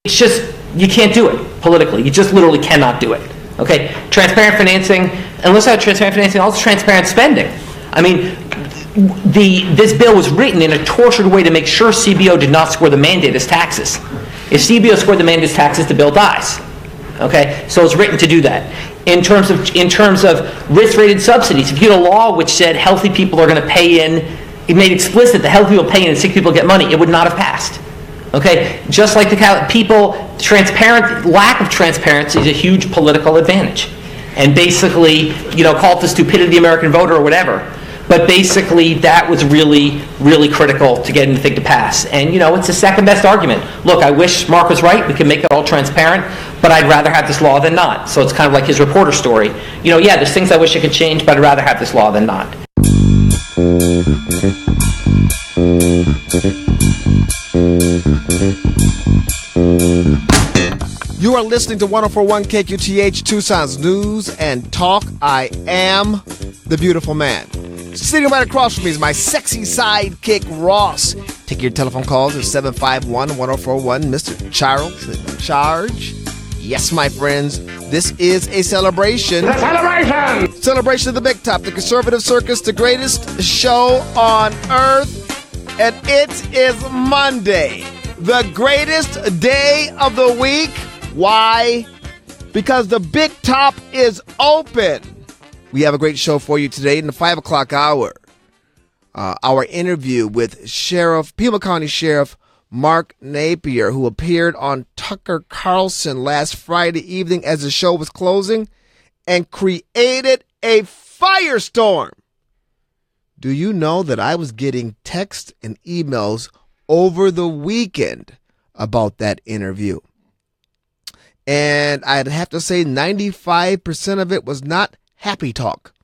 It's just, you can't do it politically. You just literally cannot do it. Okay? Transparent financing, unless I have transparent financing, also transparent spending. I mean, this bill was written in a tortured way to make sure CBO did not score the mandate as taxes. If CBO scored the mandate as taxes, the bill dies. Okay? So it's written to do that. In terms of risk-rated subsidies, if you had a law which said healthy people are going to pay in, it made explicit that healthy people pay in and sick people get money, it would not have passed. Okay? Just like lack of transparency is a huge political advantage. And basically, call it the stupidity of the American voter or whatever. But basically, that was really, really critical to getting the thing to pass. And, it's the second best argument. Look, I wish Mark was right. We can make it all transparent. But I'd rather have this law than not. So it's kind of like his reporter story. There's things I wish I could change, but I'd rather have this law than not. You are listening to 104.1 KQTH, Tucson's News and Talk. I am the beautiful man. Sitting right across from me is my sexy sidekick, Ross. Take your telephone calls at 751-1041. Mr. Charles in charge. Yes, my friends, this is a celebration. The celebration! Celebration of the big top, the conservative circus, the greatest show on earth. And it is Monday, the greatest day of the week. Why? Because the big top is open. We have a great show for you today in the 5 o'clock hour. Our interview with Pima County Sheriff Mark Napier, who appeared on Tucker Carlson last Friday evening as the show was closing and created a firestorm. Do you know that I was getting texts and emails over the weekend about that interview? And I'd have to say 95% of it was not happy talk.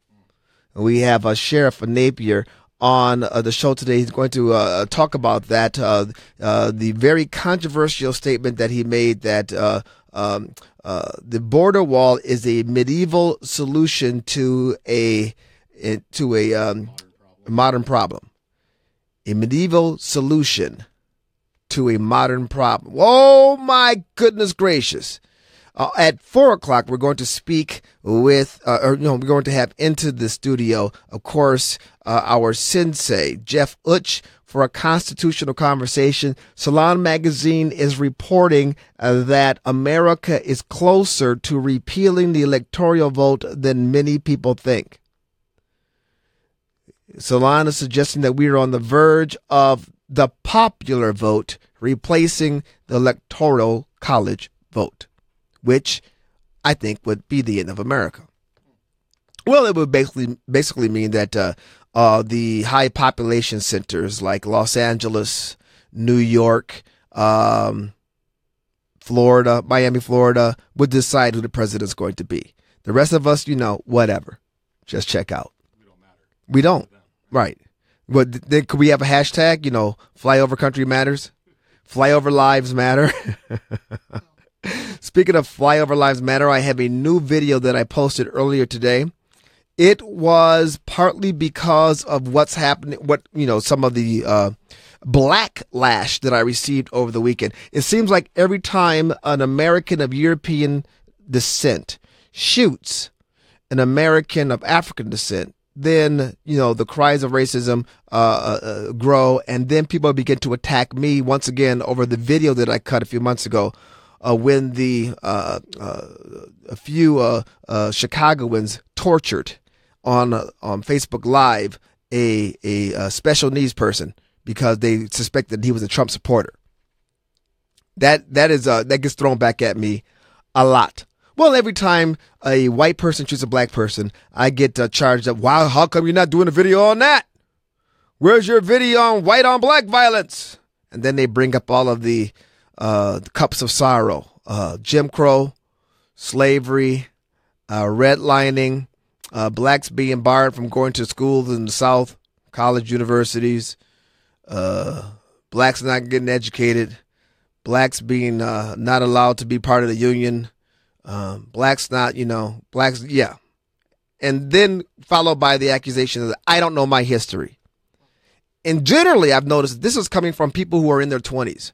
We have Sheriff Napier on the show today. He's going to talk about that, the very controversial statement that he made that the border wall is a medieval solution to a modern problem. A medieval solution to a modern problem. Oh my goodness gracious. At 4 o'clock, we're going to speak with, we're going to have into the studio, of course, our sensei, Jeff Utsch, for a constitutional conversation. Salon Magazine is reporting that America is closer to repealing the electoral vote than many people think. Salon is suggesting that we are on the verge of the popular vote replacing the electoral college vote, which I think would be the end of America. Well, it would basically mean that the high population centers like Los Angeles, New York, Florida, Miami, Florida, would decide who the president's going to be. The rest of us, whatever. Just check out. We don't matter. We don't. Right. But then could we have a hashtag, flyover country matters? Flyover lives matter. Speaking of Flyover Lives Matter, I have a new video that I posted earlier today. It was partly because of what's happening, some of the backlash that I received over the weekend. It seems like every time an American of European descent shoots an American of African descent, then, the cries of racism grow, and then people begin to attack me once again over the video that I cut a few months ago. When a few Chicagoans tortured on Facebook Live a special needs person because they suspected he was a Trump supporter. That gets thrown back at me a lot. Well, every time a white person shoots a black person, I get charged up. Wow, how come you're not doing a video on that? Where's your video on white on black violence? And then they bring up all of the cups of sorrow, Jim Crow, slavery, redlining, blacks being barred from going to schools in the South, college, universities, blacks not getting educated, blacks being not allowed to be part of the union, blacks not, blacks, yeah. And then followed by the accusation that I don't know my history. And generally, I've noticed this is coming from people who are in their 20s.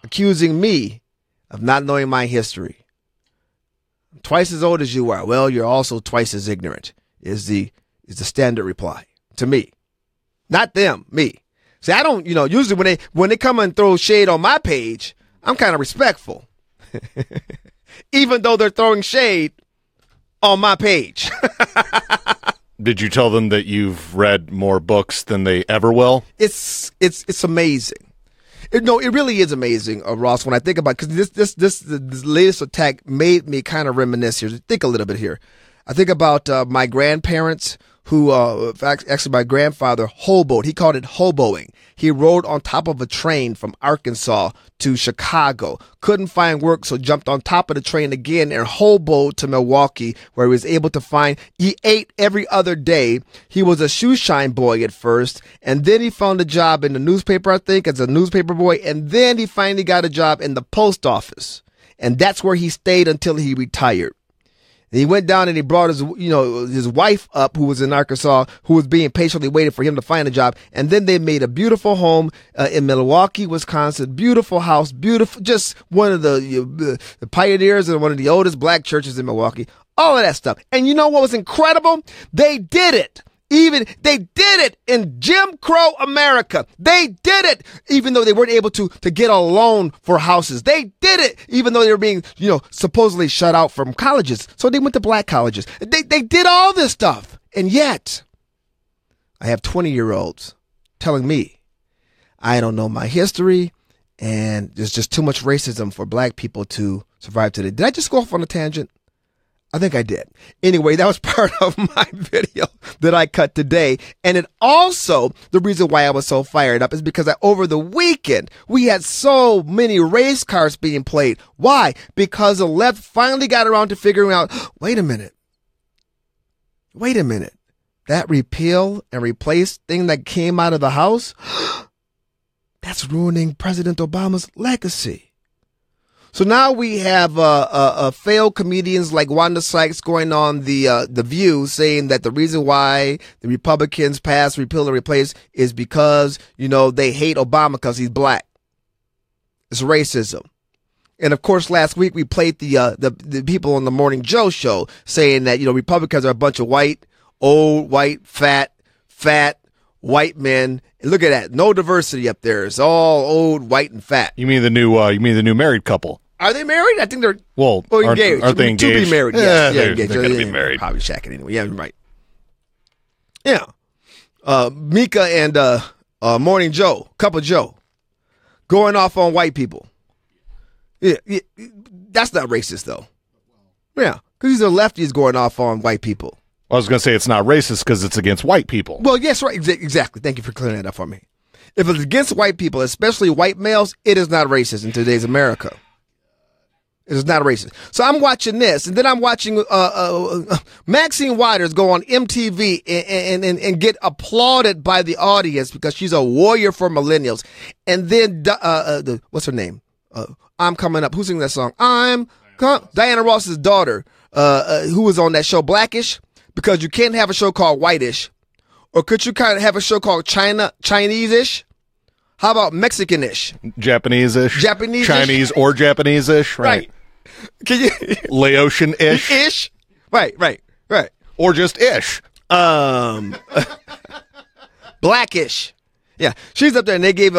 accusing me of not knowing my history. I'm twice as old as you are. Well, you're also twice as ignorant, is the standard reply to me. Not them, me. See, I don't, usually when they come and throw shade on my page, I'm kind of respectful. Even though they're throwing shade on my page. Did you tell them that you've read more books than they ever will? It's amazing. It really is amazing, Ross, when I think about it, because this latest attack made me kind of reminisce here. Think a little bit here. I think about my grandparents who, actually my grandfather hoboed. He called it hoboing. He rode on top of a train from Arkansas to Chicago. Couldn't find work, so jumped on top of the train again and hoboed to Milwaukee, where he was able to he ate every other day. He was a shoe shine boy at first, and then he found a job in the newspaper, I think, as a newspaper boy, and then he finally got a job in the post office. And that's where he stayed until he retired. And he went down and he brought his wife up, who was in Arkansas, who was being patiently waiting for him to find a job. And then they made a beautiful home in Milwaukee, Wisconsin. Beautiful house, beautiful, just one of the pioneers and one of the oldest black churches in Milwaukee. All of that stuff. And you know what was incredible? They did it. They did it in Jim Crow America. They did it even though they weren't able to get a loan for houses. They did it even though they were being, supposedly shut out from colleges. So they went to black colleges. They did all this stuff. And yet, I have 20-year-olds telling me I don't know my history and there's just too much racism for black people to survive today. Did I just go off on a tangent? I think I did. Anyway, that was part of my video that I cut today. And it also, the reason why I was so fired up is because over the weekend, we had so many race cars being played. Why? Because the left finally got around to figuring out, wait a minute. That repeal and replace thing that came out of the House, that's ruining President Obama's legacy. So now we have failed comedians like Wanda Sykes going on the View saying that the reason why the Republicans passed repeal and replace is because, they hate Obama because he's black. It's racism. And of course, last week we played the people on the Morning Joe show saying that, Republicans are a bunch of old, white, fat, white men. And look at that. No diversity up there. It's all old, white, and fat. You mean the new married couple? Are they married? I think they're engaged. Aren't they engaged? To be married, yes. Yeah, engaged. They're going to be married. Probably shacking anyway. Yeah, right. Yeah. Mika and Morning Joe, Couple Joe, going off on white people. Yeah, that's not racist, though. Yeah, because these are lefties going off on white people. I was going to say it's not racist because it's against white people. Well, yes, right. Exactly. Thank you for clearing that up for me. If it's against white people, especially white males, it is not racist in today's America. It is not racist. So I'm watching this, and then I'm watching Maxine Waters go on MTV and get applauded by the audience because she's a warrior for millennials. And then, what's her name? I'm Coming Up. Who's singing that song? Diana Ross's daughter, who was on that show Blackish, because you can't have a show called Whitish. Or could you kind of have a show called Chinese-ish? How about Mexican-ish? Japanese-ish? Japanese-ish? Chinese or Japanese-ish? Right. Can you Laotian-ish? Ish? Right. Or just ish. Blackish. Yeah. She's up there and they gave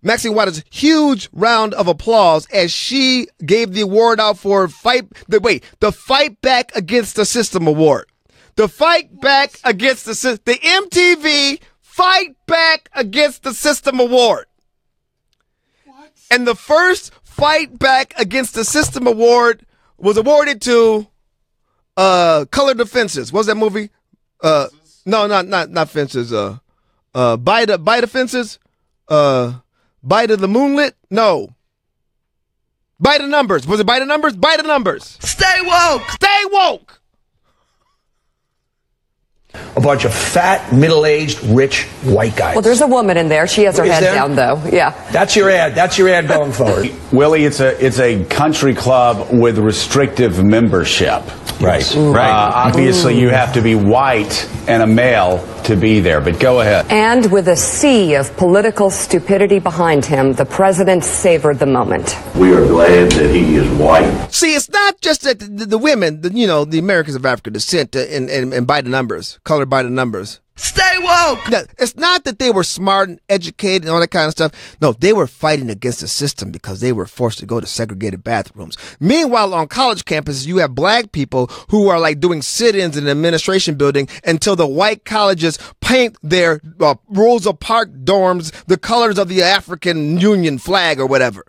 Maxine Waters huge round of applause as she gave the award out for the Fight Back Against the System award. The Fight Back Against the System, the MTV Fight Back Against the System award. What? And the first Fight Back Against the System award was awarded to Colored Fences. What was that movie? No, not Fences. By the Fences. By the Moonlit? No. By the Numbers. Was it By the Numbers? By the Numbers. Stay woke. Stay woke. A bunch of fat, middle-aged, rich, white guys. Well, there's a woman in there. She has her head down, though. Yeah. That's your ad. That's your ad going forward. Willie, it's a country club with restrictive membership. Right. Obviously, you have to be white and a male to be there, but go ahead. And with a sea of political stupidity behind him, the president savored the moment. We are glad that he is white. See, it's not just that the women, the Americans of African descent, and by the numbers, colored by the numbers. Stay woke! No, it's not that they were smart and educated and all that kind of stuff. No, they were fighting against the system because they were forced to go to segregated bathrooms. Meanwhile, on college campuses, you have black people who are like doing sit-ins in the administration building until the white colleges paint their Rosa Parks dorms the colors of the African Union flag or whatever.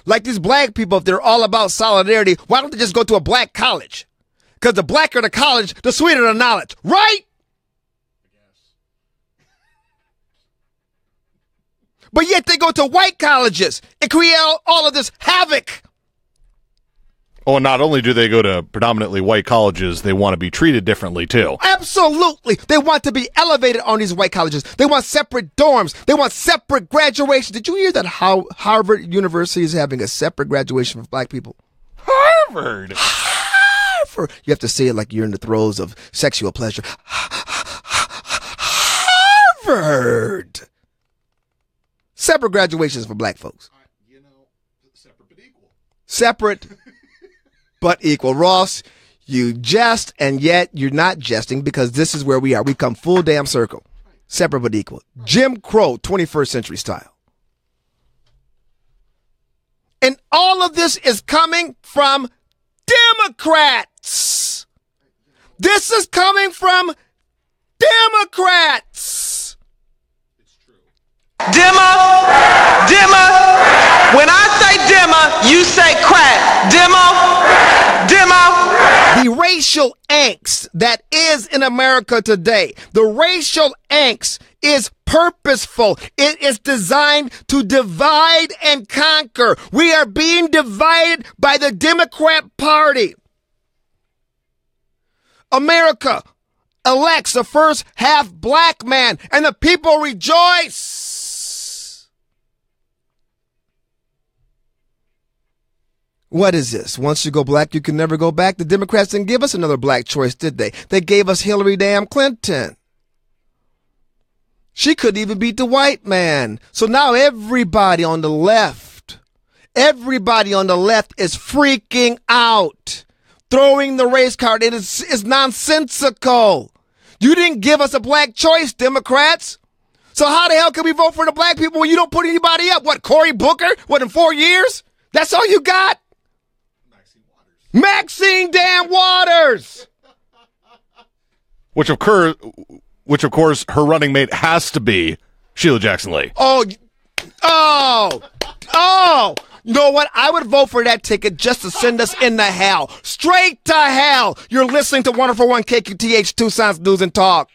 Like these black people, if they're all about solidarity, why don't they just go to a black college? Because the blacker the college, the sweeter the knowledge, right? But yet they go to white colleges and create all of this havoc. Oh, and not only do they go to predominantly white colleges, they want to be treated differently, too. Absolutely. They want to be elevated on these white colleges. They want separate dorms. They want separate graduation. Did you hear that Harvard University is having a separate graduation for black people? Harvard! You have to say it like you're in the throes of sexual pleasure. Harvard! Separate graduations for black folks. Separate but equal. Separate but equal. Ross, you jest, and yet you're not jesting because this is where we are. We come full damn circle. Separate but equal. Jim Crow, 21st century style. And all of this is coming from Democrats. This is coming from Democrats. Dimmer. When I say dimmer, you say crack. Dimmer. The racial angst that is in America today, the racial angst is purposeful. It is designed to divide and conquer. We are being divided by the Democrat Party. America elects the first half black man, and the people rejoice. What is this? Once you go black, you can never go back. The Democrats didn't give us another black choice, did they? They gave us Hillary damn Clinton. She couldn't even beat the white man. So now everybody on the left is freaking out, throwing the race card. It is nonsensical. You didn't give us a black choice, Democrats. So how the hell can we vote for the black people when you don't put anybody up? What, Cory Booker? What, in 4 years? That's all you got? Maxine damn Waters. Which of course, her running mate has to be Sheila Jackson Lee. Oh! You know what? I would vote for that ticket just to send us into hell. Straight to hell. You're listening to 104.1 KQTH, Tucson's News and Talk.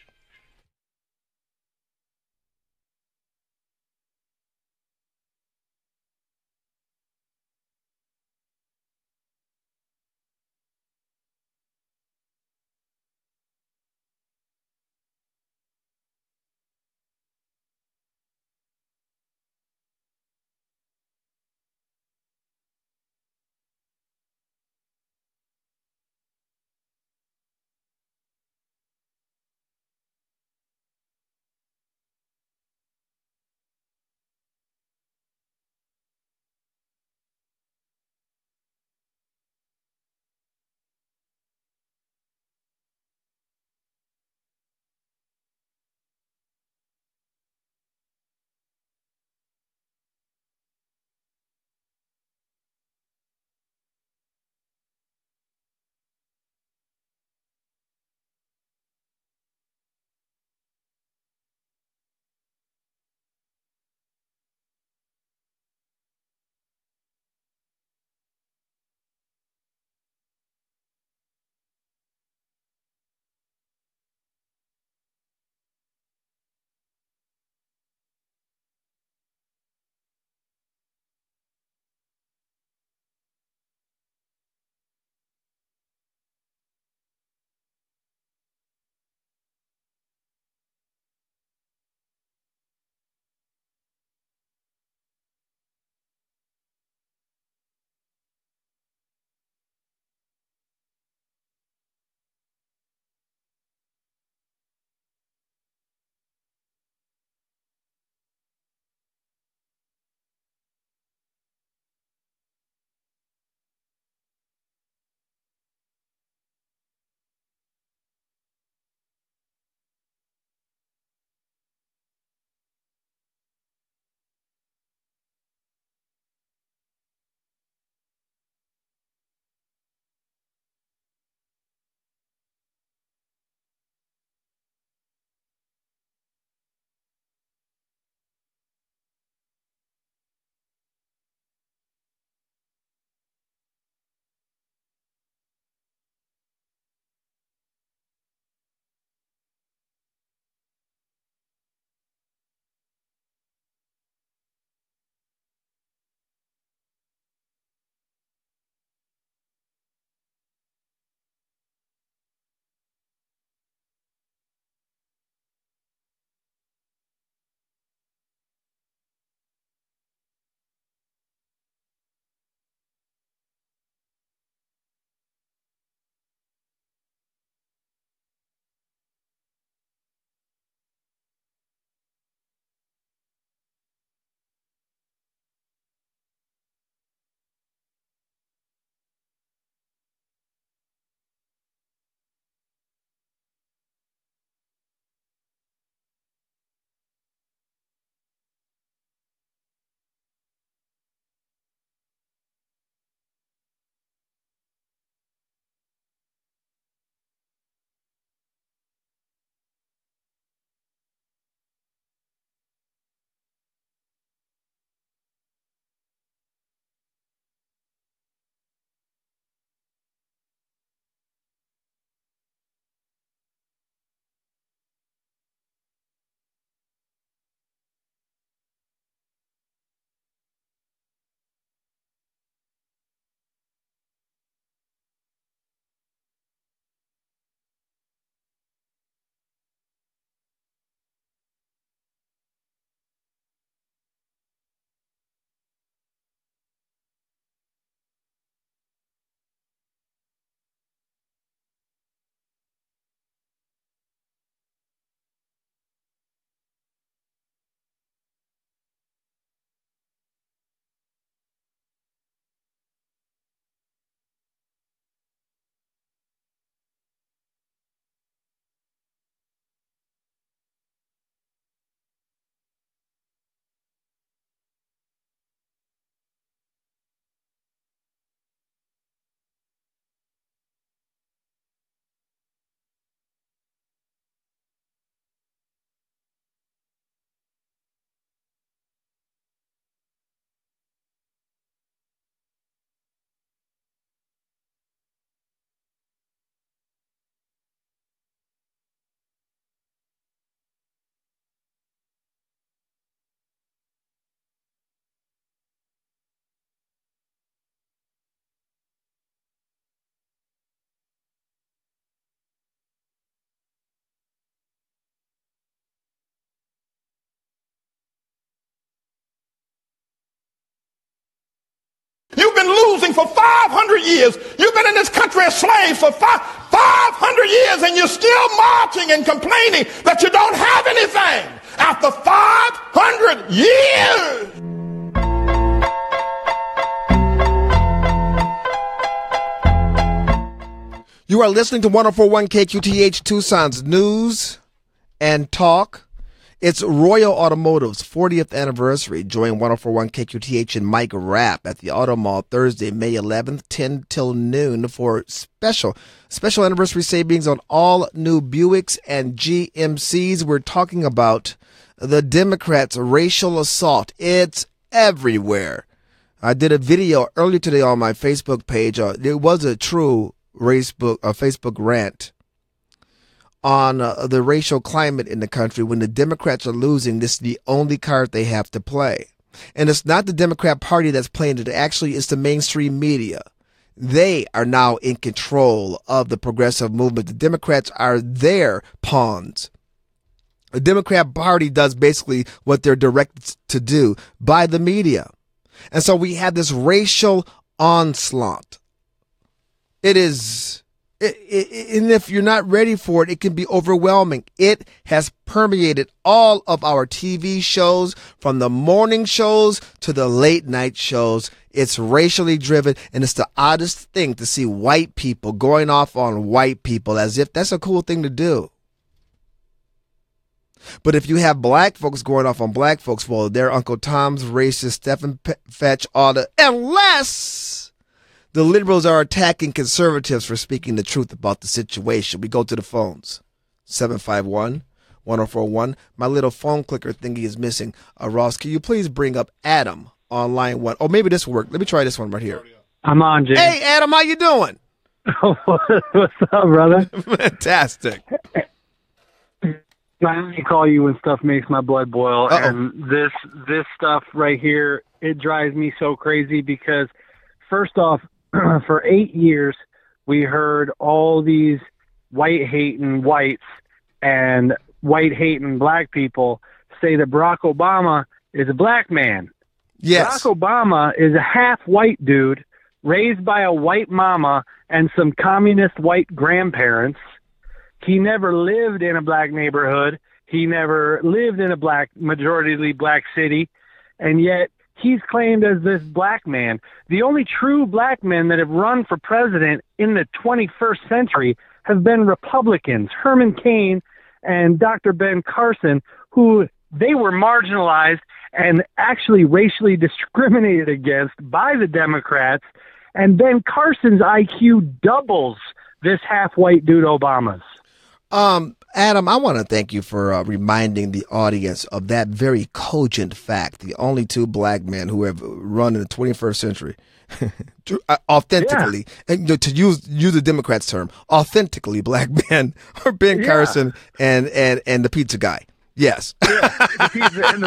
been losing for 500 years. You've been in this country as slaves for 500 years, and you're still marching and complaining that you don't have anything after 500 years. You are listening to 104.1 KQTH Tucson's News and Talk. It's Royal Automotive's 40th anniversary. Join 104.1 KQTH and Mike Rapp at the Auto Mall Thursday, May 11th, 10 till noon for special anniversary savings on all new Buicks and GMCs. We're talking about the Democrats' racial assault. It's everywhere. I did a video earlier today on my Facebook page. It was a true Facebook rant on the racial climate in the country. When the Democrats are losing, this is the only card they have to play. And it's not the Democrat Party that's playing it. Actually, it's the mainstream media. They are now in control of the progressive movement. The Democrats are their pawns. The Democrat Party does basically what they're directed to do by the media. And so we have this racial onslaught. It is, and if you're not ready for it, it can be overwhelming. It has permeated all of our TV shows, from the morning shows to the late night shows. It's racially driven, and it's the oddest thing to see white people going off on white people as if that's a cool thing to do. But if you have black folks going off on black folks, well, they're Uncle Tom's racist, Stephen Fetch, all the, unless the liberals are attacking conservatives for speaking the truth about the situation. We go to the phones. 751-1041. My little phone clicker thingy is missing. Ross, can you please bring up Adam on line 1? Oh, maybe this will work. Let me try this one right here. I'm on, James. Hey, Adam, how you doing? What's up, brother? Fantastic. I only call you when stuff makes my blood boil. Uh-oh. And this stuff right here, it drives me so crazy because, first off, for 8 years, we heard all these white-hating whites and white-hating black people say that Barack Obama is a black man. Yes. Barack Obama is a half-white dude raised by a white mama and some communist white grandparents. He never lived in a black neighborhood. He never lived in a majority black city. And yet, he's claimed as this black man. The only true black men that have run for president in the 21st century have been Republicans, Herman Cain and Dr. Ben Carson, who they were marginalized and actually racially discriminated against by the Democrats. And Ben Carson's IQ doubles this half-white dude Obama's. Adam, I want to thank you for reminding the audience of that very cogent fact. The only two black men who have run in the 21st century, authentically, and to use the Democrats' term, authentically black men are Ben Carson and the pizza guy. Yes. Yeah, the pizza and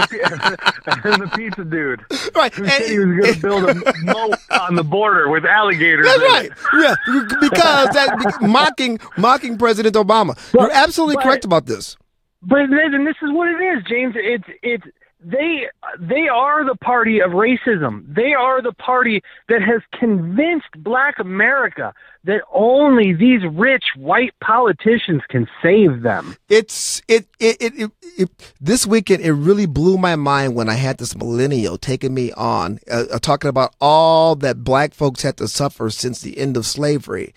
the pizza dude. Right. Who said he was going to build a moat on the border with alligators. That's right. Yeah, because that mocking President Obama. You're absolutely correct about this. But then this is what it is, James. They are the party of racism. They are the party that has convinced black America that only these rich white politicians can save them. This weekend, it really blew my mind when I had this millennial taking me on, talking about all that black folks had to suffer since the end of slavery.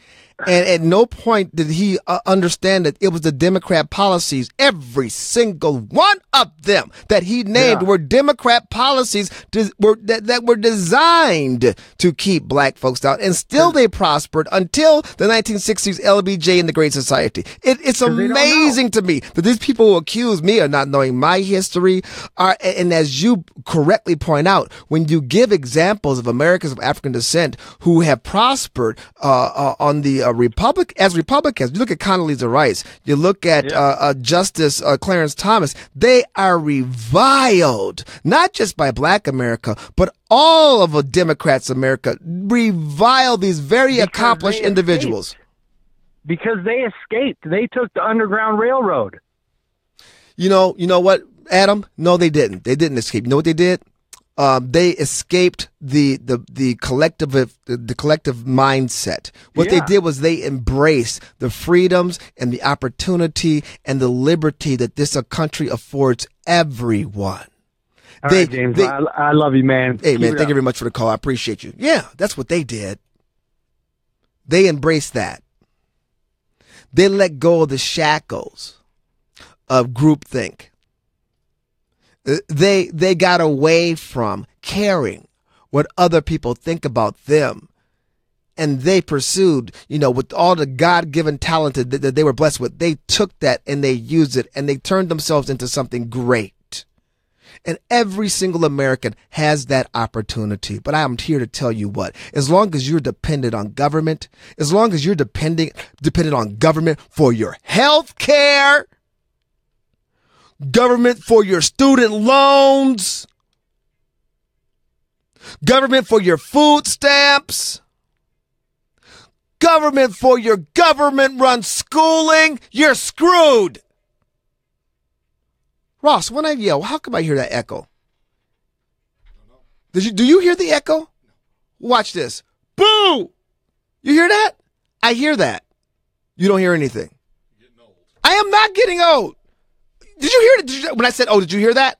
And at no point did he understand that it was the Democrat policies, every single one of them that he named were Democrat policies that were designed to keep black folks down. And still they prospered until the 1960s LBJ and the Great Society. It's amazing to me that these people who accuse me of not knowing my history are, and as you correctly point out, when you give examples of Americans of African descent who have prospered on the Republicans, you look at Condoleezza Rice, you look at Justice Clarence Thomas, they are reviled, not just by black America, but all of a Democrats America revile these very accomplished individuals. Because they escaped. They took the Underground Railroad. You know what, Adam? No, they didn't. They didn't escape. You know what they did? They escaped the collective mindset. What they did was they embraced the freedoms and the opportunity and the liberty that this country affords everyone. All right, James, I love you, man. Hey, Keep man, it thank up. you very much for the call. I appreciate you. Yeah, that's what they did. They embraced that. They let go of the shackles of groupthink. They got away from caring what other people think about them. And they pursued, with all the God-given talent that they were blessed with, they took that and they used it and they turned themselves into something great. And every single American has that opportunity. But I'm here to tell you what, as long as you're dependent on government, as long as you're dependent on government for your health care, government for your student loans, government for your food stamps, government for your government-run schooling, you're screwed. Ross, when I yell, how come I hear that echo? Do you hear the echo? Watch this. Boo! You hear that? I hear that. You don't hear anything. I am not getting old. Did you hear it? When I said, oh, did you hear that?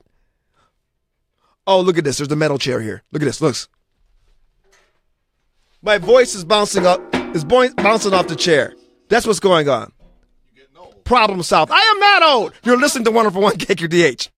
Oh, look at this. There's the metal chair here. Look at this. Look. My voice is bouncing up. It's bouncing off the chair. That's what's going on. Problem solved. I am not old. You're listening to 104.1 KQTH.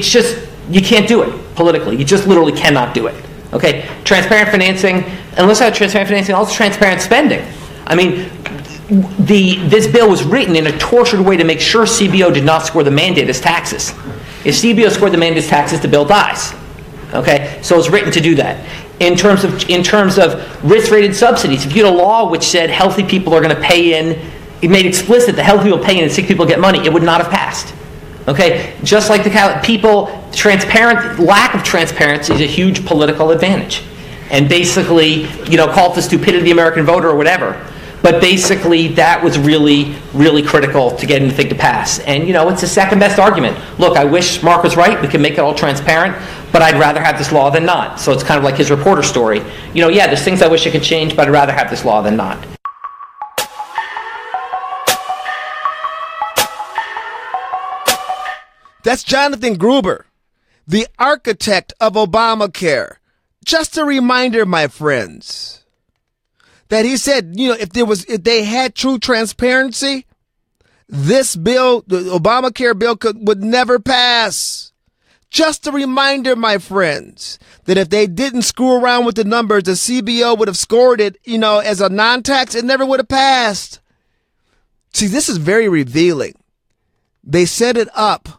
it's just, you can't do it politically. You just literally cannot do it. Okay? Transparent financing, and let's have transparent financing, also transparent spending. I mean, this bill was written in a tortured way to make sure CBO did not score the mandate as taxes. If CBO scored the mandate as taxes, the bill dies. Okay? So it's written to do that. In terms of risk-rated subsidies, if you had a law which said healthy people are going to pay in, it made explicit that healthy people pay in and sick people get money, it would not have passed. Okay? Just like lack of transparency is a huge political advantage. And basically, call it the stupidity of the American voter or whatever. But basically, that was really, really critical to get anything to pass. And, it's the second best argument. Look, I wish Mark was right. We can make it all transparent. But I'd rather have this law than not. So it's kind of like his reporter story. There's things I wish I could change, but I'd rather have this law than not. That's Jonathan Gruber, the architect of Obamacare. Just a reminder, my friends, that he said, if they had true transparency, this bill, the Obamacare bill, would never pass. Just a reminder, my friends, that if they didn't screw around with the numbers, the CBO would have scored it, as a non-tax. It never would have passed. See, this is very revealing. They set it up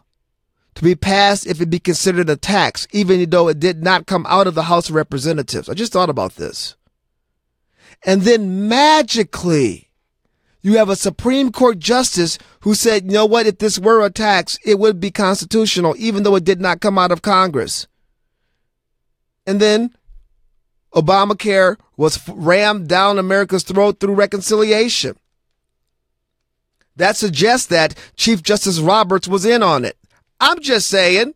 to be passed if it be considered a tax, even though it did not come out of the House of Representatives. I just thought about this. And then magically, you have a Supreme Court justice who said, if this were a tax, it would be constitutional, even though it did not come out of Congress. And then Obamacare was rammed down America's throat through reconciliation. That suggests that Chief Justice Roberts was in on it. I'm just saying.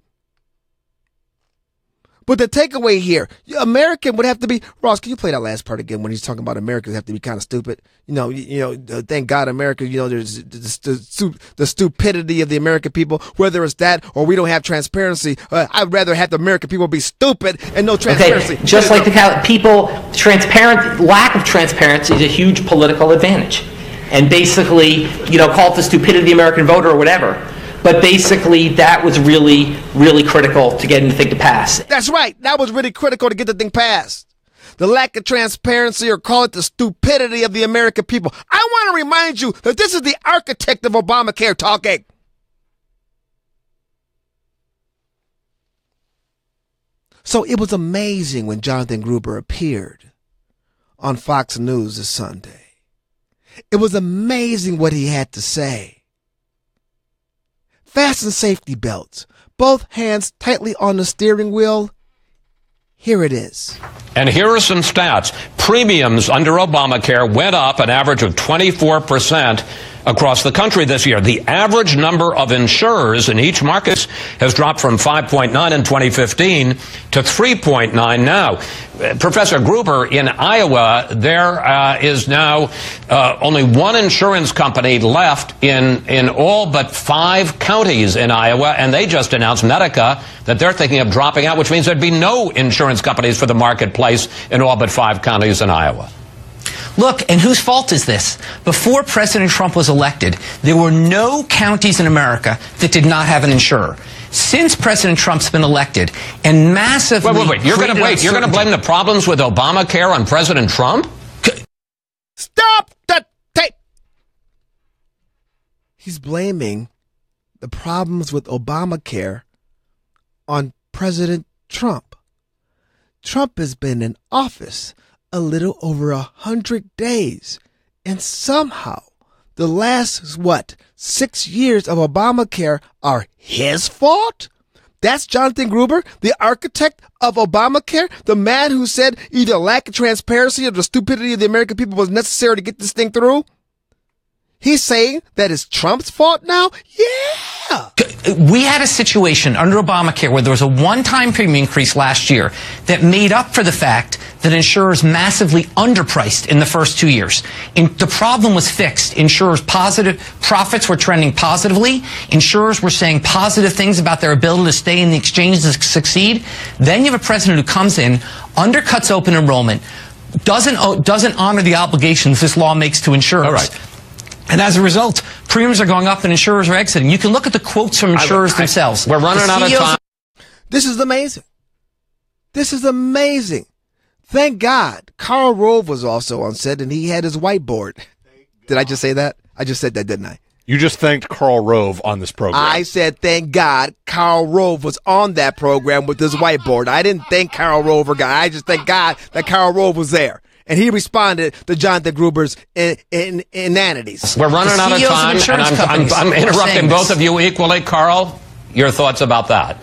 But the takeaway here, American would have to be, Ross, can you play that last part again when he's talking about Americans have to be kind of stupid? Thank God America, there's the stupidity of the American people, whether it's that or we don't have transparency. I'd rather have the American people be stupid and no transparency. Okay. Just like lack of transparency is a huge political advantage. And basically, call it the stupidity of the American voter or whatever. But basically, that was really, really critical to get anything to pass. That's right. That was really critical to get the thing passed. The lack of transparency, or call it the stupidity of the American people. I want to remind you that this is the architect of Obamacare talking. So it was amazing when Jonathan Gruber appeared on Fox News this Sunday. It was amazing what he had to say. Fasten safety belts, both hands tightly on the steering wheel. Here it is. And here are some stats. Premiums under Obamacare went up an average of 24% across the country this year. The average number of insurers in each market has dropped from 5.9 in 2015 to 3.9 now. Professor Gruber, in Iowa, there is now only one insurance company left in all but 5 counties in Iowa, and they just announced, Medica, that they're thinking of dropping out, which means there'd be no insurance companies for the marketplace in all but 5 counties in Iowa. Look, and whose fault is this? Before President Trump was elected, there were no counties in America that did not have an insurer. Since President Trump's been elected and massively... Wait. You're going to blame the problems with Obamacare on President Trump? Stop the tape! He's blaming the problems with Obamacare on President Trump. Trump has been in office a little over 100 days. And somehow the last, 6 years of Obamacare are his fault? That's Jonathan Gruber, the architect of Obamacare, the man who said either lack of transparency or the stupidity of the American people was necessary to get this thing through? He's saying that it's Trump's fault now? Yeah! We had a situation under Obamacare where there was a one-time premium increase last year that made up for the fact that insurers massively underpriced in the first 2 years. The problem was fixed. Insurers' profits were trending positively. Insurers were saying positive things about their ability to stay in the exchange to succeed. Then you have a president who comes in, undercuts open enrollment, doesn't honor the obligations this law makes to insurers. All right. And as a result, premiums are going up and insurers are exiting. You can look at the quotes from insurers themselves. We're running out of time. This is amazing. This is amazing. Thank God. Karl Rove was also on set, and he had his whiteboard. Did I just say that? I just said that, didn't I? You just thanked Karl Rove on this program. I said, thank God Karl Rove was on that program with his whiteboard. I didn't thank Karl Rove or God. I just thank God that Karl Rove was there. And he responded to Jonathan Gruber's inanities. We're running out of time, and I'm interrupting both of you equally. Carl, your thoughts about that?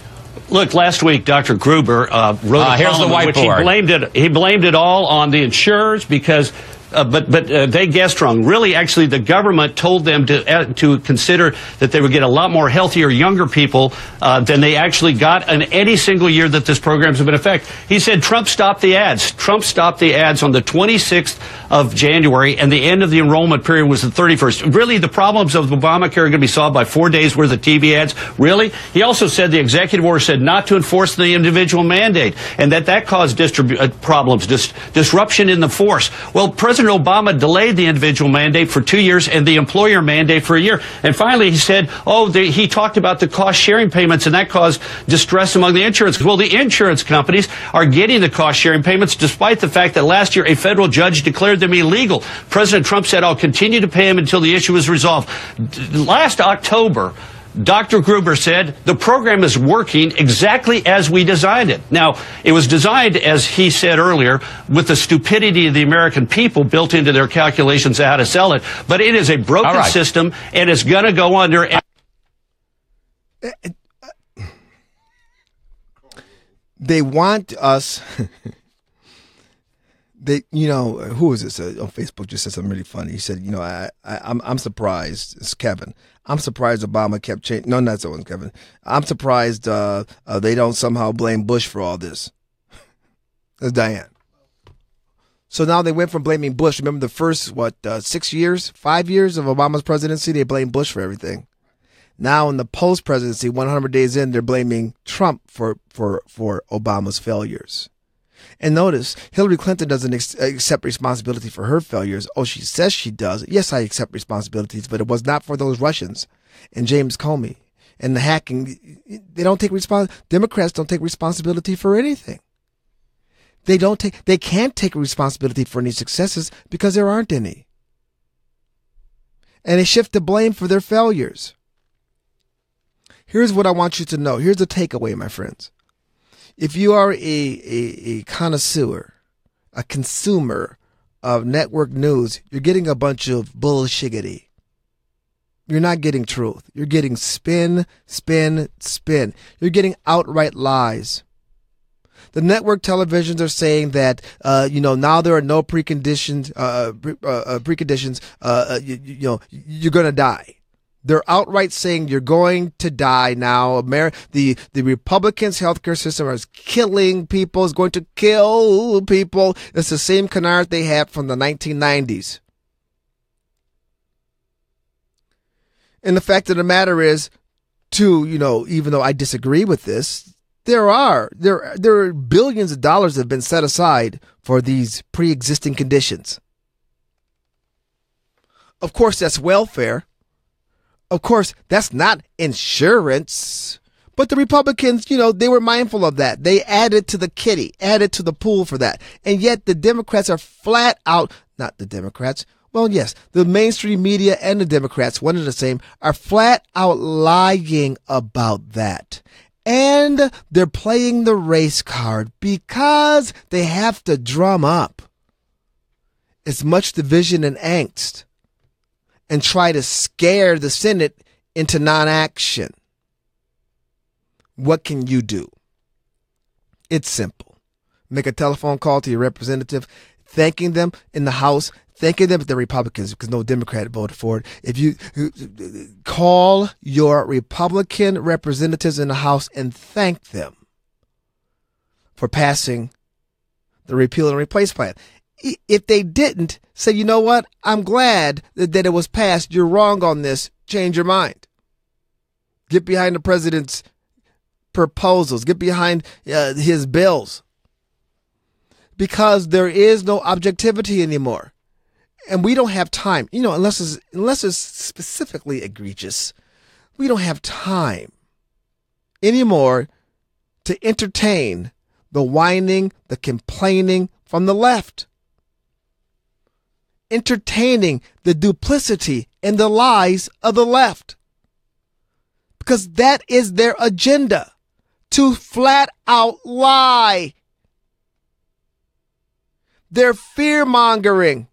Look, last week, Dr. Gruber wrote a here's the column in which he blamed it all on the insurers because but they guessed wrong. Really, actually, the government told them to consider that they would get a lot more healthier, younger people than they actually got in any single year that this program's been in effect. He said Trump stopped the ads. Trump stopped the ads on the 26th of January, and the end of the enrollment period was the 31st. Really, the problems of Obamacare are going to be solved by 4 days worth of TV ads. Really? He also said the executive order said not to enforce the individual mandate, and that caused problems, disruption in the force. Well, President Obama delayed the individual mandate for 2 years and the employer mandate for a year. And finally, he said, he talked about the cost-sharing payments, and that caused distress among the insurance. Well, the insurance companies are getting the cost-sharing payments despite the fact that last year a federal judge declared them illegal. President Trump said, I'll continue to pay them until the issue is resolved. Last October, Dr. Gruber said the program is working exactly as we designed it. Now, it was designed, as he said earlier, with the stupidity of the American people built into their calculations of how to sell it. But it is a broken system, and it's going to go under. They want us. Who was this on Facebook? Just said something really funny. He said, I'm surprised. It's Kevin. I'm surprised Obama kept changing. No, not that one, Kevin. I'm surprised they don't somehow blame Bush for all this. That's Diane. So now they went from blaming Bush. Remember the first, 5 years of Obama's presidency, they blamed Bush for everything. Now in the post-presidency, 100 days in, they're blaming Trump for Obama's failures. And notice, Hillary Clinton doesn't accept responsibility for her failures. Oh, she says she does. Yes, I accept responsibilities, but it was not for those Russians and James Comey and the hacking. They don't take Democrats don't take responsibility for anything. They can't take responsibility for any successes because there aren't any. And they shift the blame for their failures. Here's what I want you to know. Here's the takeaway, my friends. If you are a connoisseur, a consumer of network news, you're getting a bunch of bullshiggity. You're not getting truth. You're getting spin, spin, spin. You're getting outright lies. The network televisions are saying that, now there are no preconditions, you're going to die. They're outright saying you're going to die now. The Republicans' healthcare system is killing people, is going to kill people. It's the same canard they had from the 1990s. And the fact of the matter is, even though I disagree with this, there are billions of dollars that have been set aside for these pre-existing conditions. Of course, that's welfare. Of course, that's not insurance. But the Republicans, they were mindful of that. They added to the kitty, added to the pool for that. And yet the Democrats are flat out, not the Democrats, well, yes, the mainstream media and the Democrats, one and the same, are flat out lying about that. And they're playing the race card because they have to drum up as much division and angst and try to scare the Senate into non-action. What can you do? It's simple. Make a telephone call to your representative, thanking them in the House, thanking them, the Republicans, because no Democrat voted for it. If you call your Republican representatives in the House and thank them for passing the repeal and replace plan. If they didn't, say, you know what? I'm glad that it was passed. You're wrong on this. Change your mind. Get behind the president's proposals. Get behind his bills. Because there is no objectivity anymore. And we don't have time, unless it's specifically egregious. We don't have time anymore to entertain the whining, the complaining from the left. Entertaining the duplicity and the lies of the left. Because that is their agenda, to flat out lie. They're fear-mongering.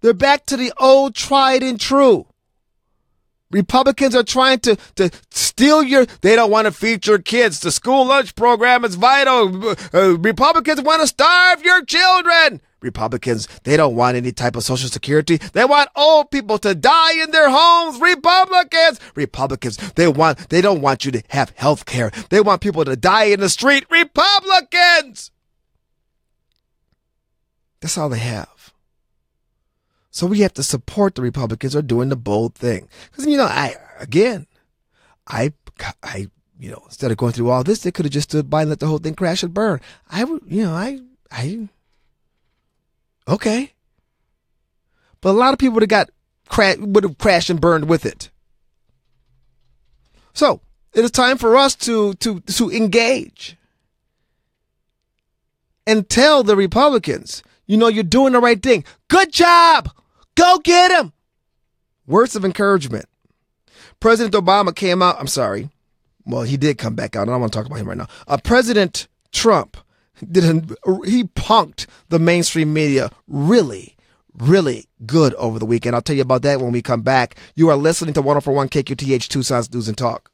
They're back to the old tried and true. Republicans are trying to steal they don't want to feed your kids. The school lunch program is vital. Republicans want to starve your children. Republicans, they don't want any type of Social Security. They want old people to die in their homes. Republicans, they don't want you to have health care. They want people to die in the street. Republicans! That's all they have. So we have to support the Republicans who are doing the bold thing. Because, instead of going through all this, they could have just stood by and let the whole thing crash and burn. Okay. But a lot of people would have crashed and burned with it. So it is time for us to engage and tell the Republicans, you're doing the right thing. Good job. Go get him. Words of encouragement. President Obama came out. I'm sorry. Well, he did come back out. I don't want to talk about him right now. President Trump he punked the mainstream media really, really good over the weekend. I'll tell you about that when we come back. You are listening to 104.1 KQTH Tucson's News and Talk.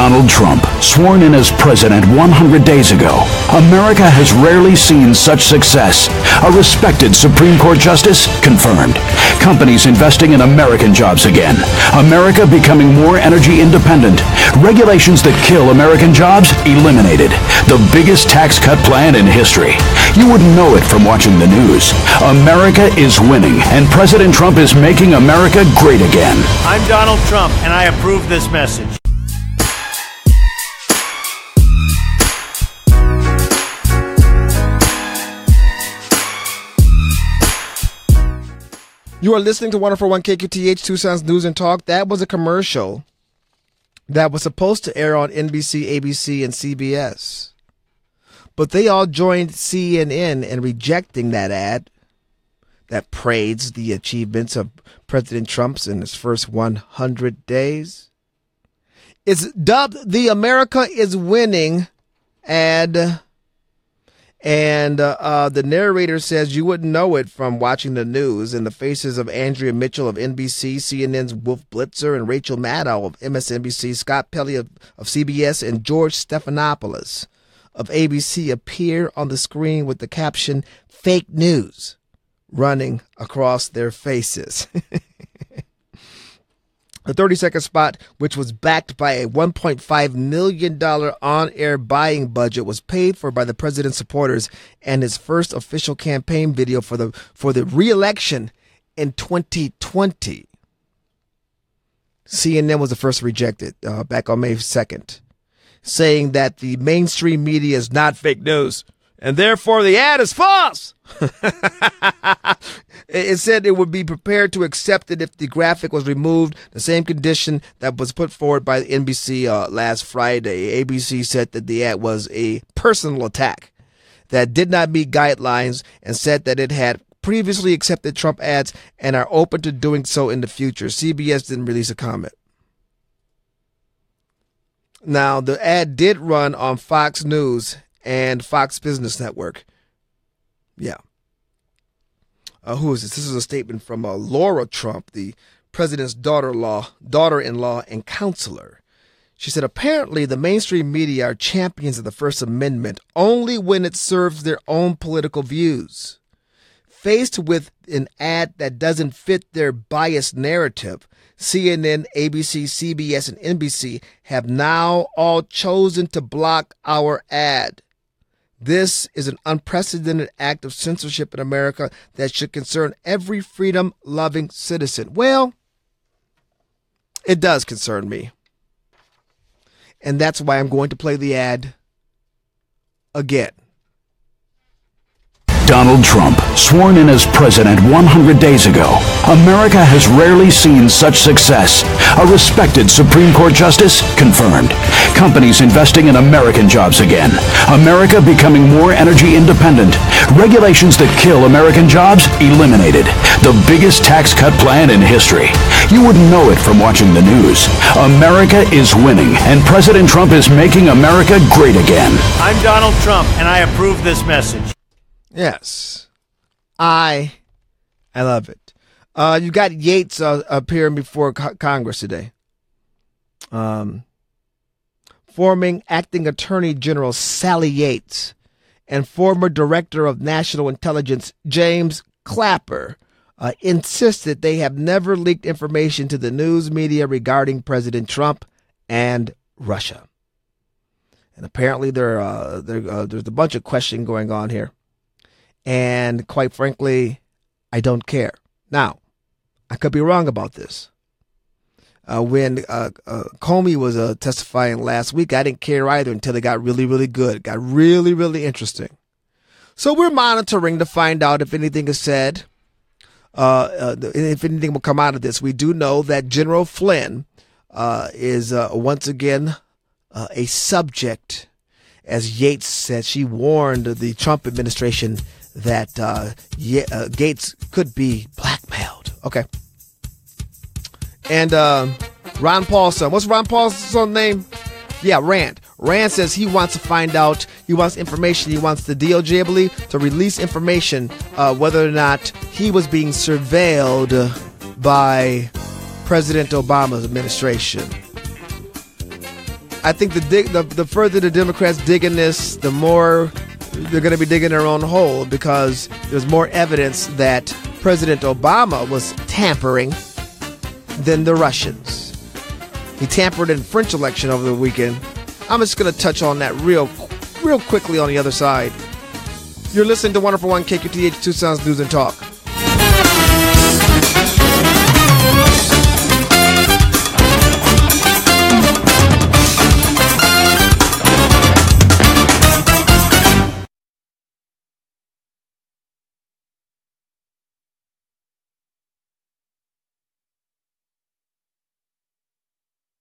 Donald Trump, sworn in as president 100 days ago. America has rarely seen such success. A respected Supreme Court justice confirmed. Companies investing in American jobs again. America becoming more energy independent. Regulations that kill American jobs eliminated. The biggest tax cut plan in history. You wouldn't know it from watching the news. America is winning, and President Trump is making America great again. I'm Donald Trump, and I approve this message. You are listening to 104.1 KQTH, Tucson's News and Talk. That was a commercial that was supposed to air on NBC, ABC, and CBS. But they all joined CNN in rejecting that ad that praised the achievements of President Trump's in his first 100 days. It's dubbed the America is Winning ad. And the narrator says you wouldn't know it from watching the news. In the faces of Andrea Mitchell of NBC, CNN's Wolf Blitzer, and Rachel Maddow of MSNBC, Scott Pelley of CBS, and George Stephanopoulos of ABC appear on the screen with the caption, "Fake News," running across their faces. The 30-second spot, which was backed by a $1.5 million on-air buying budget, was paid for by the president's supporters and his first official campaign video for the re-election in 2020. CNN was the first to reject it back on May 2nd, saying that the mainstream media is not fake news, and therefore the ad is false. It said it would be prepared to accept it if the graphic was removed, the same condition that was put forward by NBC last Friday. ABC said that the ad was a personal attack that did not meet guidelines and said that it had previously accepted Trump ads and are open to doing so in the future. CBS didn't release a comment. Now, the ad did run on Fox News and Fox Business Network. Yeah. Who is this? This is a statement from Laura Trump, the president's daughter-in-law and counselor. She said, apparently the mainstream media are champions of the First Amendment only when it serves their own political views. Faced with an ad that doesn't fit their biased narrative, CNN, ABC, CBS, and NBC have now all chosen to block our ad. This is an unprecedented act of censorship in America that should concern every freedom-loving citizen. Well, it does concern me. And that's why I'm going to play the ad again. Donald Trump, sworn in as president 100 days ago. America has rarely seen such success. A respected Supreme Court justice confirmed. Companies investing in American jobs again. America becoming more energy independent. Regulations that kill American jobs eliminated. The biggest tax cut plan in history. You wouldn't know it from watching the news. America is winning, and President Trump is making America great again. I'm Donald Trump, and I approve this message. Yes, I love it. You got Yates appearing before Congress today. Forming Acting Attorney General Sally Yates and former Director of National Intelligence James Clapper insisted they have never leaked information to the news media regarding President Trump and Russia. And apparently there's a bunch of questioning going on here. And quite frankly, I don't care. Now, I could be wrong about this. When Comey was testifying last week, I didn't care either until it got really, really good. It got really, really interesting. So we're monitoring to find out if anything is said, if anything will come out of this. We do know that General Flynn is once again a subject, as Yates said. She warned the Trump administration that Gates could be blackmailed. Okay. And Ron Paul's son. What's Ron Paul's son's name? Yeah, Rand. Rand says he wants to find out. He wants information. He wants the DOJ, I believe, to release information whether or not he was being surveilled by President Obama's administration. I think the further the Democrats dig in this, the more they're going to be digging their own hole, because there's more evidence that President Obama was tampering than the Russians. He tampered in the French election over the weekend. I'm just going to touch on that real quickly on the other side. You're listening to 104.1 KQTH Tucson's News and Talk.